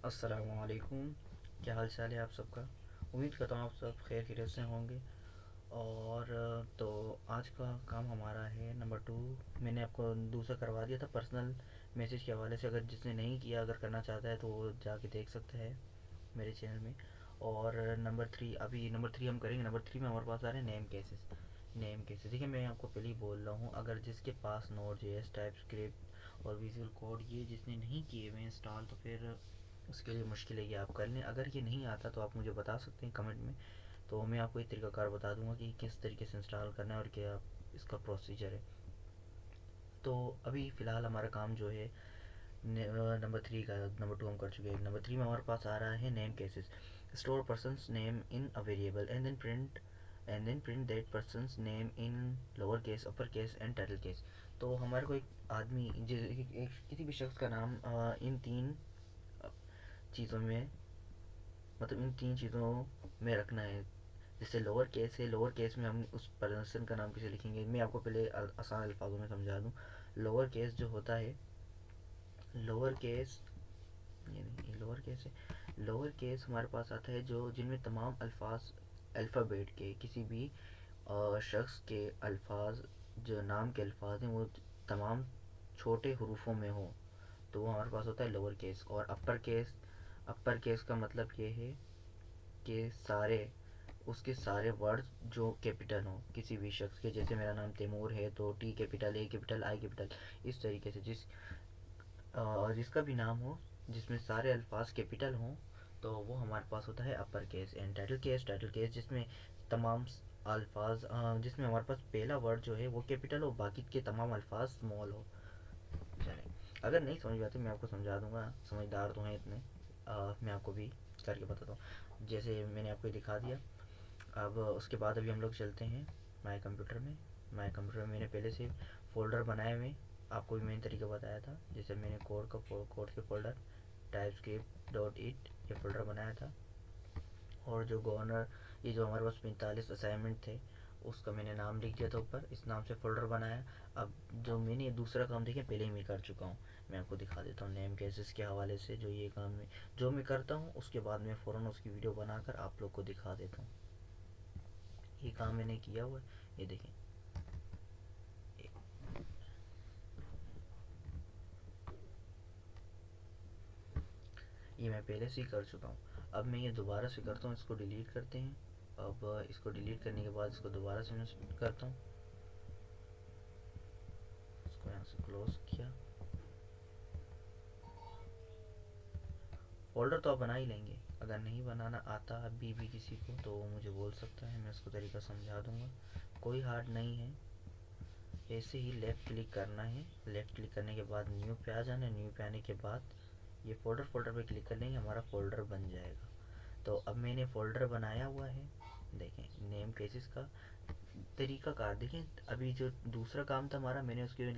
अस्सलामुअलैकुम। क्या हाल चाल है आप सबका। उम्मीद करता हूँ आप सब खैर खैरियत से होंगे। और तो आज का काम हमारा है नंबर टू। मैंने आपको दूसरा करवा दिया था पर्सनल मैसेज के हवाले से। अगर जिसने नहीं किया, अगर करना चाहता है तो वो जाके देख सकता है मेरे चैनल में। और नंबर थ्री, अभी नंबर थ्री हम करेंगे। नंबर थ्री में हमारे पास आ रहे हैं नेम केसेस। नेम केसेस देखिए, मैं आपको पहले ही बोल रहा हूँ, अगर जिसके पास नोड जेएस, टाइप स्क्रिप्ट और विजुअल कोड ये जिसने नहीं किए हुए इंस्टॉल, तो फिर उसके लिए मुश्किल है कि आप कर लें। अगर ये नहीं आता तो आप मुझे बता सकते हैं कमेंट में, तो मैं आपको एक तरीकाकार बता दूंगा कि किस तरीके से इंस्टॉल करना है और क्या इसका प्रोसीजर है। तो अभी फ़िलहाल हमारा काम जो है नंबर थ्री का, नंबर टू हम कर चुके हैं। नंबर थ्री में हमारे पास आ रहा है name cases. Store person's name in a variable and then print that person's name in lower case, upper case and title case. तो हमारे को एक आदमी किसी भी शख्स का नाम इन तीन चीज़ों में, मतलब इन तीन चीज़ों में रखना है। जैसे लोअर केस है, लोअर केस में हम उस पर्सन का नाम कैसे लिखेंगे, मैं आपको पहले आसान अल्फाजों में समझा दूँ। लोअर केस जो होता है, लोअर केस, ये नहीं, ये लोअर केस है। लोअर केस हमारे पास आता है जो जिनमें तमाम अल्फाज अल्फ़ाबेट के, किसी भी शख्स के अल्फाज, जो नाम के अल्फाज हैं वो तमाम छोटे हरूफों में हो, तो वो हमारे पास होता है लोअर केस। और अपर केस, अपर केस का मतलब ये है कि सारे, उसके सारे वर्ड्स जो कैपिटल हों किसी भी शख्स के, जैसे मेरा नाम तैमूर है तो टी कैपिटल, ए कैपिटल, आई कैपिटल, इस तरीके से जिसका भी नाम हो जिसमें सारे अल्फाज कैपिटल हों, तो वो हमारे पास होता है अपर case. And title case, title case जिसमें तमाम अल्फाज, जिसमें हमारे पास पहला वर्ड जो है वो कैपिटल हो, बाकी के तमाम अल्फाज स्मॉल हो। चलें, अगर नहीं समझ में आती मैं आपको समझा दूंगा, समझदार तो हैं इतने। मैं आपको भी करके बताता हूँ, जैसे मैंने आपको दिखा दिया। अब उसके बाद अभी हम लोग चलते हैं माई कंप्यूटर में। माई कंप्यूटर में मैंने पहले से फ़ोल्डर बनाए हुए, आपको भी मैंने तरीका बताया था। जैसे मैंने कोड के फ़ोल्डर टाइपस्क्रिप्ट डॉट इट ये फ़ोल्डर बनाया था। और जो गवर्नर, ये जो हमारे पास 45 असाइनमेंट थे, उसका मैंने नाम लिख दिया था ऊपर, इस नाम से फ़ोल्डर बनाया। अब जो मैंने दूसरा काम देखें पहले ही मैं कर चुका हूँ, मैं आपको दिखा देता हूँ नेम केसेस के हवाले से। जो ये काम में जो मैं करता हूँ उसके बाद मैं फ़ौरन उसकी वीडियो बनाकर आप लोग को दिखा देता हूँ। ये काम मैंने किया हुआ है, ये देखें। ये मैं पहले से ही कर चुका हूँ। अब मैं ये दोबारा से करता हूँ, इसको डिलीट करते हैं। अब इसको डिलीट करने के बाद इसको दोबारा से मैं करता हूँ, इसको यहाँ से क्लोज किया। फोल्डर तो आप बना ही लेंगे, अगर नहीं बनाना आता अभी भी किसी को तो वो मुझे बोल सकता है, मैं उसको तरीका समझा दूंगा। कोई हार्ड नहीं है। ऐसे ही लेफ़्ट क्लिक करना है, लेफ़्ट क्लिक करने के बाद न्यू पे आ जाना है। न्यू पे आने के बाद ये फोल्डर पे क्लिक कर लेंगे, हमारा फ़ोल्डर बन जाएगा। तो अब मैंने फ़ोल्डर बनाया हुआ है, देखें नेम केसेस का तरीका कार देखें। अभी जो दूसरा काम था हमारा, मैंने उसके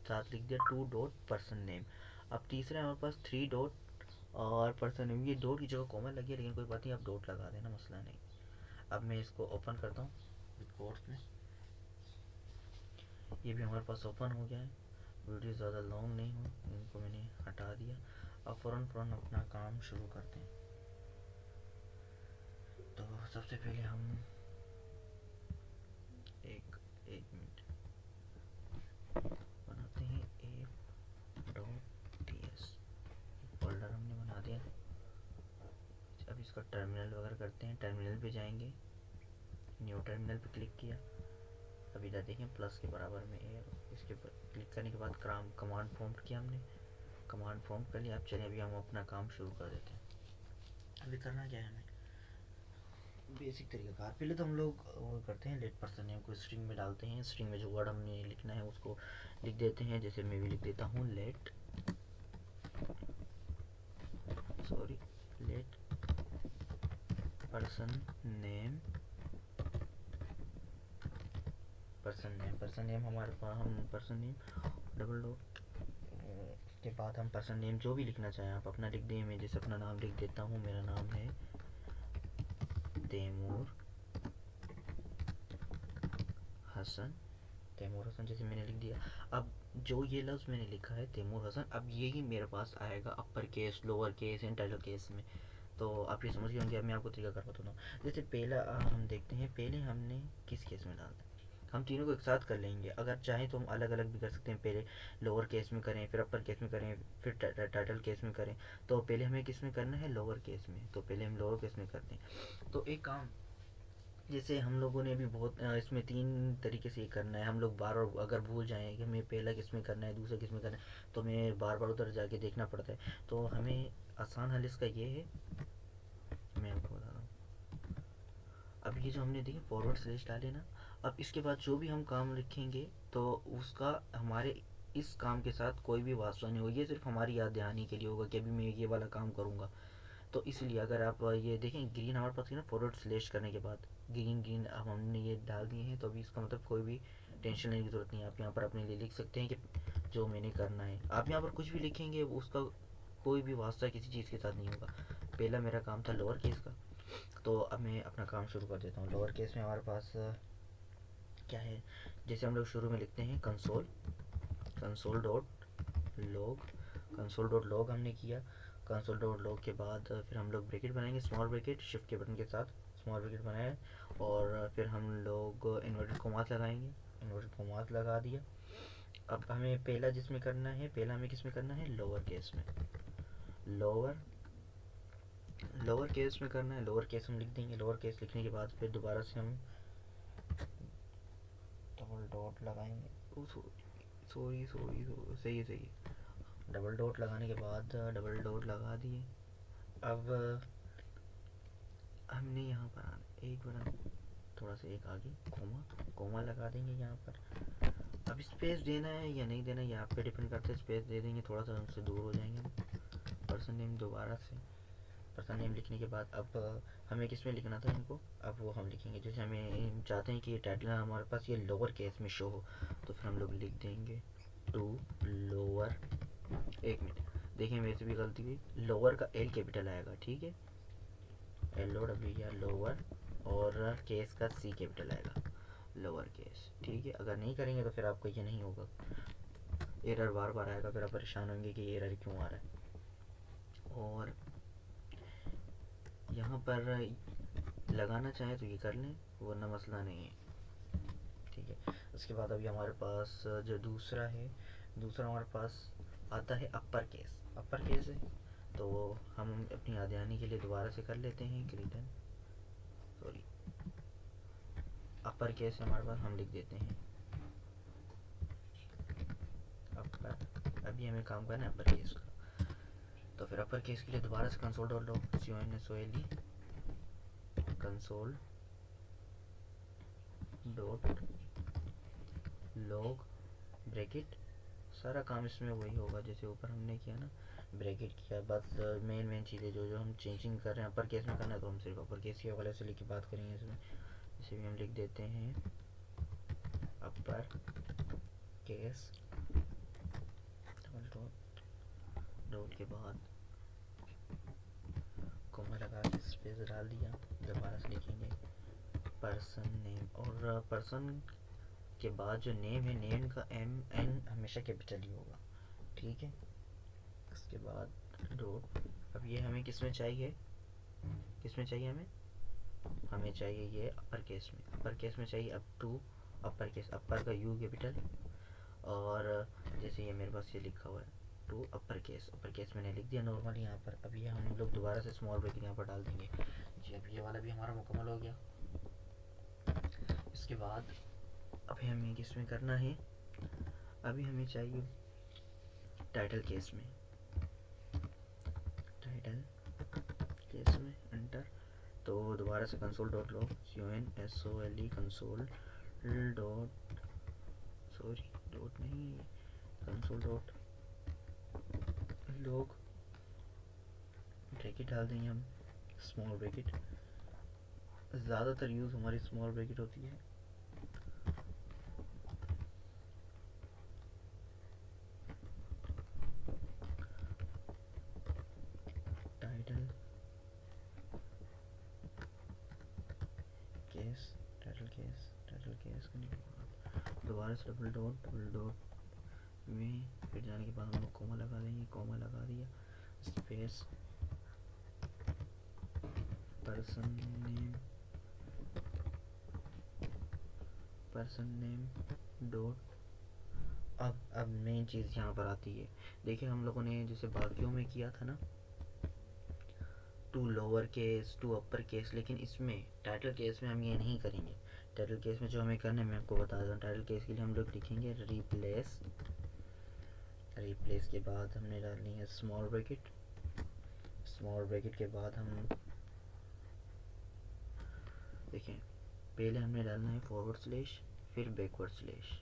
साथ लिख दिया टू डॉट पर्सन नेम। अब तीसरा हमारे पास थ्री डॉट और पर्सन नेम, ये डॉट की जगह कॉमा लगी है, लेकिन कोई बात नहीं, आप डॉट लगा देना, मसला नहीं। अब मैं इसको ओपन करता हूँ विद कोर्स में। ये भी हमारे पास ओपन हो गया है। वीडियो ज़्यादा लॉन्ग नहीं हो, इनको मैंने हटा दिया। अब फ़ौरन फ़ौरन अपना काम शुरू करते हैं। तो सबसे पहले हम एक एक मिनट बनाते हैं, ए डॉट टी एस फोल्डर हमने बना दिया। अब इसका टर्मिनल वगैरह करते हैं। टर्मिनल पे जाएंगे, न्यू टर्मिनल पे क्लिक किया। अब इधर देखें प्लस के बराबर में ए, इसके ऊपर क्लिक करने के बाद कमांड प्रॉम्प्ट किया हमने, कमांड प्रॉम्प्ट कर लिया। अब चलिए अभी हम अपना काम शुरू कर देते हैं। अभी करना क्या है हमें, बेसिक तरीका कार, पहले तो हम लोग वो करते हैं, लेट पर्सन नेम को स्ट्रिंग में डालते हैं। स्ट्रिंग में जो वर्ड हमने लिखना है उसको लिख देते हैं। जैसे मैं भी लिख देता हूँ let, sorry, let person name, person name हमारे पास, हम पर्सन नेम डबल डॉट के बाद हम पर्सन नेम जो भी लिखना चाहें आप अपना लिख दें। मैं जैसे अपना नाम लिख देता हूँ, मेरा नाम है तैमूर हसन, तैमूर हसन जैसे मैंने लिख दिया। अब जो ये लफ्ज़ मैंने लिखा है तैमूर हसन, अब यही मेरे पास आएगा upper case, lower case, in title case में। तो आप ये समझ गए होंगे। अब मैं आपको तरीका कर बताता हूँ। जैसे पहला हम देखते हैं, पहले हमने किस केस में डालना है। हम तीनों को एक साथ कर लेंगे, अगर चाहें तो हम अलग अलग भी कर सकते हैं। पहले लोअर केस में करें, फिर अपर केस में करें, फिर टाइटल केस में करें। तो पहले हमें किस में करना है, लोअर केस में। तो पहले हम लोअर केस में करते हैं। तो एक काम, जैसे हम लोगों ने भी बहुत इसमें तीन तरीके से ये करना है। हम लोग बार बार अगर भूल जाएं कि हमें पहला किस में करना है, दूसरा किस में करना है, तो हमें बार बार उधर जाके देखना पड़ता है। तो हमें आसान हल इसका ये है, मैं आपको बता रहा हूँ। अब ये जो हमने देखी फॉरवर्ड स्लैश डाले ना, अब इसके बाद जो भी हम काम लिखेंगे तो उसका हमारे इस काम के साथ कोई भी वास्ता नहीं होगा। ये सिर्फ हमारी याद दहानी के लिए होगा कि अभी मैं ये वाला काम करूँगा। तो इसलिए अगर आप ये देखें, ग्रीन हमारे पास है ना, फॉरवर्ड स्लैश करने के बाद ग्रीन ग्रीन अब हमने ये डाल दिए हैं। तो अभी इसका मतलब कोई भी टेंशन लेने की ज़रूरत नहीं है। आप यहाँ पर अपने लिए लिख सकते हैं कि जो मैंने करना है। आप यहाँ पर कुछ भी लिखेंगे उसका कोई भी वास्ता किसी चीज़ के साथ नहीं होगा। पहला मेरा काम था लोअर केस का, तो अब मैं अपना काम शुरू कर देता हूँ। लोअर केस में हमारे पास क्या है, जैसे हम लोग शुरू में लिखते हैं console, console dot log, console dot log हमने किया। कंसोल डॉट लॉग के बाद फिर हम लोग ब्रैकेट बनाएंगे, स्मॉल ब्रैकेट, शिफ्ट के बटन के साथ स्मॉल ब्रैकेट बनाया। और फिर हम लोग इन्वर्टेड कोमास लगाएंगे, इन्वर्टेड कोमास लगा दिया। अब हमें पहला जिसमें करना है, पहला हमें किस में करना है, लोअर केस में। लोअर लोअर केस में करना है, लोअर केस हम लिख देंगे। लोअर केस लिखने के बाद फिर दोबारा से हम डबल डॉट लगाएंगे। सॉरी सॉरी, सही है, सही है। डबल डॉट लगाने के बाद डबल डॉट लगा दिए। अब हमने यहाँ पर आना एक बार, थोड़ा सा एक आगे कोमा, कोमा लगा देंगे यहाँ पर। अब स्पेस देना है या नहीं देना ये आप पे डिपेंड करता है। स्पेस दे देंगे, थोड़ा सा हमसे दूर हो जाएंगे हम। पर्सन नेम दोबारा से, पर्सन नेम लिखने के बाद अब हमें किस में लिखना था इनको, अब वो हम लिखेंगे। जैसे हमें चाहते हैं कि ये टाइटल हमारे पास ये लोअर केस में शो हो, तो फिर हम लोग लिख देंगे टू लोअर। एक मिनट, देखिए मेरे से भी गलती हुई, लोअर का एल कैपिटल आएगा, ठीक है, L O W R lower, और केस का सी कैपिटल आएगा, लोअर केस, ठीक है। अगर नहीं करेंगे तो फिर आपको ये नहीं होगा, एरर बार बार आएगा, फिर आप परेशान होंगे कि एरर क्यों आ रहा है। और यहाँ पर लगाना चाहें तो ये कर लें, वरना मसला नहीं है, ठीक है। उसके बाद अभी हमारे पास जो दूसरा है, दूसरा हमारे पास आता है अपर केस। अपर केस है तो हम अपनी याद दहानी के लिए दोबारा से कर लेते हैं कि रिटर्न, सॉरी, अपर केस हमारे पास, हम लिख देते हैं अपर। अभी हमें काम करना है अपर केस का। तो फिर अपर केस के लिए दोबारा से console dot log, CONSOLE, console dot log bracket. सारा काम इसमें वही होगा जैसे ऊपर हमने किया ना, ब्रैकेट किया। बस मेन मेन चीज़ें जो जो हम चेंजिंग कर रहे हैं अपर केस में करना है, तो हम सिर्फ अपर केस के हवाले से लिख के बात करेंगे इसमें। जैसे भी हम लिख देते हैं upper case, double dot, dot के बाद कोमा लगा के स्पेस डाल दिया। दोबारा से लिखेंगे पर्सन नेम, और पर्सन के बाद जो नेम है, नेम का MN हमेशा कैपिटल ही होगा, ठीक है। उसके बाद डॉट, अब ये हमें किस में चाहिए, किस में चाहिए हमें, हमें चाहिए ये अपर केस में। अपर केस में चाहिए अप टू अपर केस, अपर का U कैपिटल, और जैसे ये मेरे पास ये लिखा हुआ है to upper case, upper case मैंने लिख दिया नॉर्मल यहाँ पर। अब ये हम लोग दोबारा से स्मॉल ब्रैकेट यहाँ पर डाल देंगे जी। अब ये वाला भी हमारा मुकम्मल हो गया। इसके बाद अभी हमें किस में करना है, अभी हमें चाहिए टाइटल केस में, टाइटल केस में एंटर। तो दोबारा से console dot log, CONSOLE, console dot, sorry dot नहीं, कंसोल डॉट लॉग, ब्रैकेट डाल देंगे हम, स्मॉल ब्रैकेट, ज़्यादातर यूज़ हमारी स्मॉल ब्रैकेट होती है। Title case, title case, title case, दोबारा से डबल डॉट, डबल डॉट, में, फिर जाने के बाद हम लोग कॉमा लगा देंगे, कॉमा लगा दिया, स्पेस पर्सन नेम डॉट। अब मेन चीज़ यहाँ पर आती है। देखिए हम लोगों ने जैसे बाकियों में किया था ना, to lower case to upper case, लेकिन इसमें टाइटल केस में हम ये नहीं करेंगे। टाइटल केस में जो हमें करना है मैं आपको बता दूँ। टाइटल केस के लिए हम लोग लिखेंगे रिप्लेस, रिप्लेस के बाद हमने डालनी है स्मॉल ब्रैकेट, स्मॉल ब्रैकेट के बाद हम देखें, पहले हमने डालना है फॉरवर्ड स्लैश, फिर बैकवर्ड स्लैश,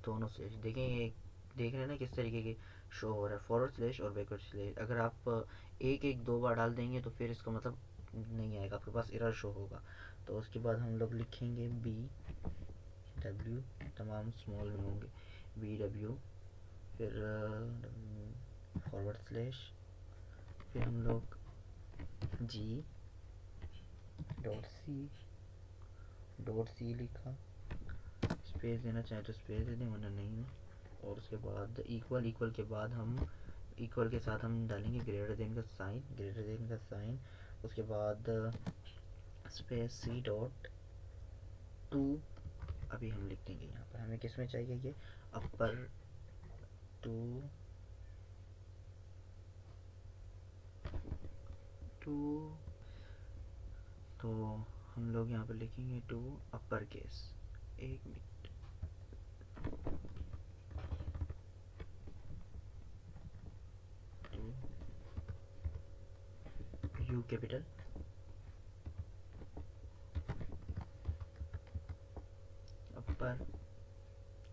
दोनों स्लैश। देखें ये देख रहे हैं ना किस तरीके की शो हो रहा है, फॉरवर्ड स्लैश और बैकवर्ड स्लैश। अगर आप एक एक दो बार डाल देंगे तो फिर इसका मतलब नहीं आएगा, आपके पास एरर शो होगा। तो उसके बाद हम लोग लिखेंगे बी डब्ल्यू, तमाम स्मॉल में होंगे, बी डब्ल्यू, फिर फॉरवर्ड स्लैश, फिर हम लोग जी डॉट सी लिखा, स्पेस देना चाहें तो स्पेस दे दें वरना नहीं है। और उसके बाद इक्वल, इक्वल के बाद हम इक्वल के साथ हम डालेंगे ग्रेटर देन का साइन, ग्रेटर देन का साइन। उसके बाद स्पेस सी डॉट टू, अभी हम लिख देंगे यहाँ पर हमें किस में चाहिए ये, अपर टू टू, तो हम लोग यहाँ पर लिखेंगे टू अपर केस। एक minute, you capital, upper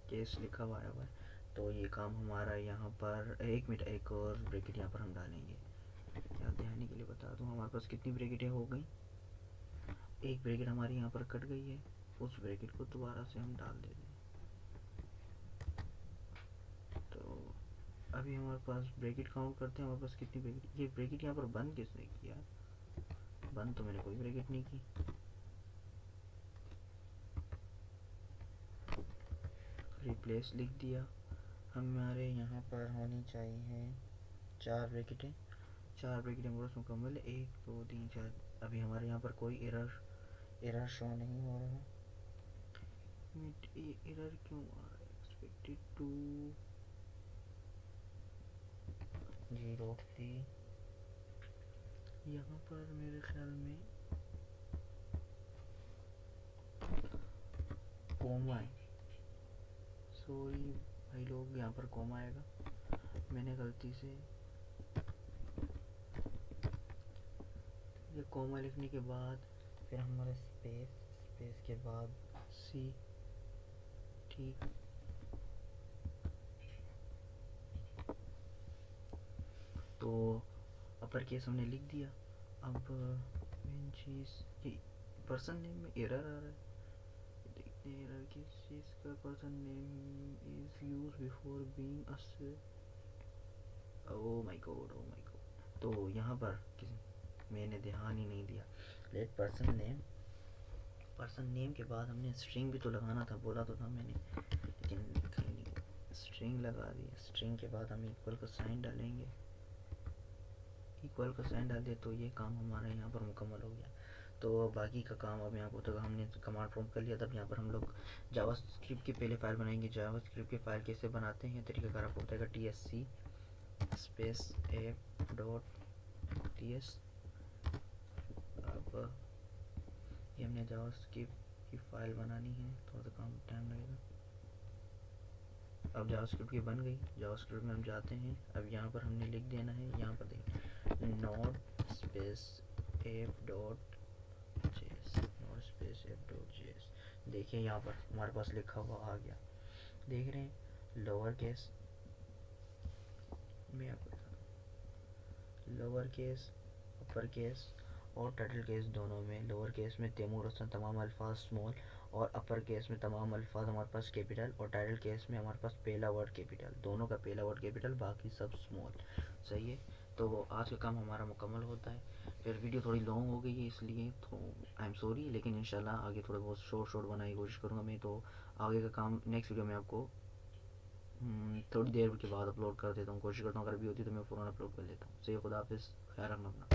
case लिखा हुआ है। तो ये काम हमारा यहाँ पर, एक मिनट, एक और ब्रैकेट यहाँ पर हम डालेंगे। याद दहानी के लिए बता दूँ, हमारे पास कितनी ब्रैकेटें हो गई, एक ब्रैकेट हमारी यहाँ पर कट गई है, उस ब्रैकेट को दोबारा से हम डाल देते हैं। तो अभी हमारे पास ब्रैकेट काउंट करते हैं, हमारे पास कितनी ब्रैकेट, ये ब्रैकेट यहाँ पर बंद किसने किया, बंद तो मैंने कोई ब्रैकेट नहीं की। रिप्लेस लिख दिया, हमारे यहाँ पर होनी चाहिए 4 ब्रैकेटें, 4 ब्रैकेटें पूरा मुकम्मल है, 1 2 3 4। अभी हमारे यहाँ पर कोई एरर शो नहीं हो रहा। एरर क्यों आ रहा है, एक्सपेक्टेड टू 0 यहाँ पर मेरे ख्याल में कोमा है, सॉरी भाई लोग, यहाँ पर कोमा आएगा, मैंने गलती से ये कोमा लिखने के बाद फिर हमारे स्पेस, स्पेस के बाद सी, ठीक। तो अपर केस हमने लिख दिया। अब मेन चीज़ ये पर्सन नेम में एरर आ रहा है, देखते हैं एरर किस चीज़ का। Person name is use before being as, oh my God, oh my God. तो यहाँ पर मैंने ध्यान ही नहीं दिया। Let person name, person name के बाद हमने स्ट्रिंग भी तो लगाना था, बोला तो था मैंने, लेकिन लिखा ही नहीं। स्ट्रिंग लगा दी, स्ट्रिंग के बाद हम इक्वल का साइन डालेंगे, इक्वल का साइन डाल दिया तो ये काम हमारा यहाँ पर मुकम्मल हो गया। तो बाकी का काम अब यहाँ पर तो हमने कमांड प्रॉम्प्ट कर लिया। तब यहाँ पर हम लोग जावास्क्रिप्ट की पहले फाइल बनाएंगे। जावास्क्रिप्ट की फाइल कैसे बनाते हैं, तरीकाकार आपको बताएगा, TSC space app dot TS। अब ये हमने जावास्क्रिप्ट की फाइल बनानी है, थोड़ा सा काम टाइम लगेगा। अब जावास्क्रिप्ट की बन गई, जावास्क्रिप्ट में हम जाते हैं। अब यहाँ पर हमने लिख देना है, यहाँ पर देखिए node space app dot JS, node space app dot JS. देखिए यहाँ पर हमारे पास लिखा हुआ आ गया, देख रहे हैं, लोअर केस में आपको लोअर केस, अपर केस और टाइटल केस दोनों में। लोअर केस में तैमूर हसन तमाम अल्फाज स्मॉल, और अपर केस में तमाम अल्फाज हमारे पास कैपिटल, और टाइटल केस में हमारे पास पहला वर्ड कैपिटल, दोनों का पहला वर्ड कैपिटल, बाकी सब स्मॉल। सही है। तो आज का काम हमारा मुकम्मल होता है। फिर वीडियो थोड़ी लॉन्ग हो गई है इसलिए तो आई एम सॉरी, लेकिन इंशाल्लाह आगे थोड़े बहुत शॉर्ट शॉर्ट बनाने की कोशिश करूँगा मैं। तो आगे का काम नेक्स्ट वीडियो में आपको थोड़ी देर के बाद अपलोड कर देता हूँ, कोशिश करता हूँ अगर भी होती तो मैं फ़ौरन अपलोड कर लेता हूँ। सही है, खुदा हाफिज़, ख्याल रखना अपना।